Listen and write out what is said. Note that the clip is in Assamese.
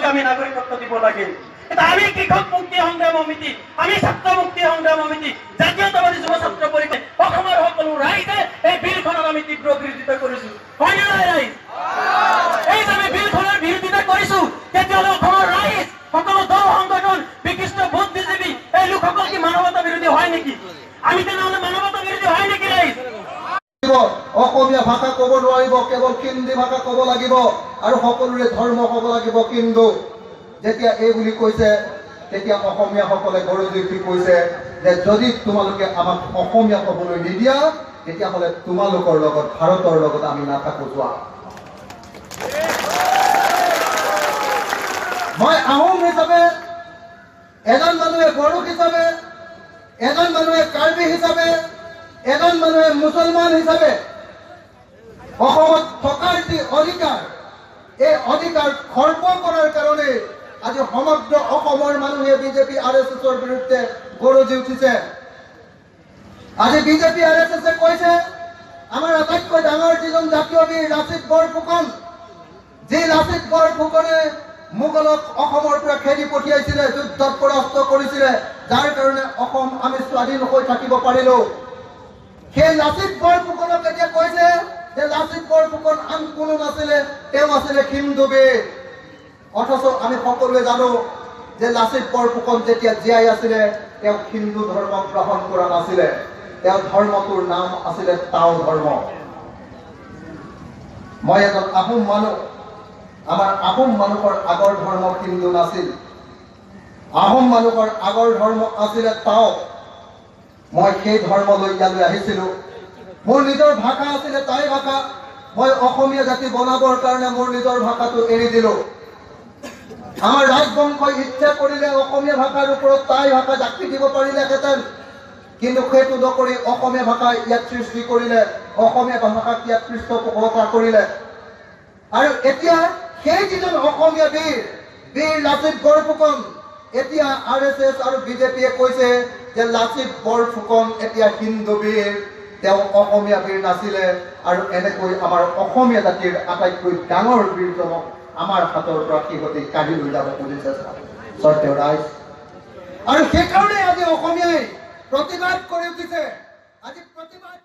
আমি নাগৰিকত্ব দিব লাগে। আমি কৃষক মুক্তি সংগ্ৰাম সমিতি, আমি ছাত্ৰ মুক্তি সংগ্ৰাম সমিতি, জাতীয়তাবাদী যুৱ ছাত্ৰ পৰিষদ অসমৰ সকলো ৰাইজে এই বিলখনৰ আমি তীব্ৰ বিৰোধিতা কৰিছো। হয় নে নাই ৰাইজ? এই যে আমি বিলখনৰ বিৰোধিতা কৰিছো, তেতিয়াহ'লে অসমৰ ৰাইজ সকলো দল সংগঠন বিশিষ্ট বুদ্ধিজীৱী এই লোকসকল কি মানৱতা বিৰোধী হয় নেকি? আমি তেনেহ'লে মানৱতা বিৰোধী হয় নেকি ৰাইজ? অসমীয়া ভাষা ক'ব নোৱাৰিব, কেৱল হিন্দী ভাষা ক'ব লাগিব আৰু সকলোৰে ধৰ্ম হ'ব লাগিব। কিন্তু যেতিয়া এই বুলি কৈছে তেতিয়া অসমীয়াসকলে গৰজি উঠি কৈছে যে যদি তোমালোকে আমাক অসমীয়া ক'বলৈ নিদিয়া তেতিয়াহ'লে তোমালোকৰ লগত ভাৰতৰ লগত আমি নাথাকো। যোৱা মই আহোম হিচাপে, এজন মানুহে বড়ো হিচাপে, এজন মানুহে কাৰ্বি হিচাপে, এজন মানুহে মুছলমান হিচাপে অসমত থকাৰ যি অধিকাৰ, এই অধিকাৰ খৰ্ব কৰাৰ কাৰণে আজি সমগ্ৰ অসমৰ মানুহে বিজেপি RSSৰ বিৰুদ্ধে গৰজি উঠিছে। আজি বিজেপি RSSে কৈছে আমাৰ আটাইতকৈ ডাঙৰ যিজন জাতীয় বীৰ লাচিত বৰফুকন, যি লাচিত বৰফুকনে মোগলক অসমৰ পৰা খেদি পঠিয়াইছিলে, যুদ্ধত পৰাস্ত কৰিছিলে, যাৰ কাৰণে অসম আমি স্বাধীন হৈ থাকিব পাৰিলো। সেই লাচিত বৰফুকনক এতিয়া কৈছে যে লাচিত বৰফুকন আন কোনো নাছিলে, তেওঁ আছিলে হিন্দু বীৰ। অথচ আমি সকলোৱে জানো যে লাচিত বৰফুকন যেতিয়া জীয়াই আছিলে তেওঁ হিন্দু ধৰ্ম গ্ৰহণ কৰা নাছিলে, তেওঁৰ ধৰ্মটোৰ নাম আছিলে টাও ধৰ্ম। মই এজন আহোম মানুহ, আমাৰ আহোম মানুহৰ আগৰ ধৰ্ম হিন্দু নাছিল, আহোম মানুহৰ আগৰ ধৰ্ম আছিলে টাও। মই সেই ধৰ্মলৈ ইয়ালৈ আহিছিলো। মোৰ নিজৰ ভাষা আছিলে টাই ভাষা। মই অসমীয়া জাতি বনাবৰ কাৰণে মোৰ নিজৰ ভাষাটো এৰি দিলো। আমাৰ ৰাজবংশই ইচ্ছা কৰিলে অসমীয়া ভাষাৰ ওপৰত টাই ভাষা জাপি দিব পাৰিলেহেঁতেন, কিন্তু সেইটো নকৰি অসমীয়া ভাষা ইয়াত সৃষ্টি কৰিলে, অসমীয়া ভাষাক ইয়াত পৃষ্ঠপোষকতা কৰিলে। আৰু এতিয়া সেই যিজন অসমীয়া বীৰ লাচিত বৰফুকন, এতিয়া RSS আৰু বিজেপিয়ে কৈছে যে লাচিত বৰফুকন এতিয়া হিন্দু বীৰ, তেওঁ অসমীয়া বীৰ নাছিলে। আৰু এনেকৈ আমাৰ অসমীয়া জাতিৰ আটাইতকৈ ডাঙৰ বীৰজনক আমাৰ হাতৰ পৰা সিহঁতে কাঢ়ি লৈ যাব খুজিছে স্বৰ্গীয় ৰাইজ। আৰু সেইকাৰণে আজি অসমীয়াই প্ৰতিবাদ কৰি উঠিছে। আজি প্ৰতিবাদ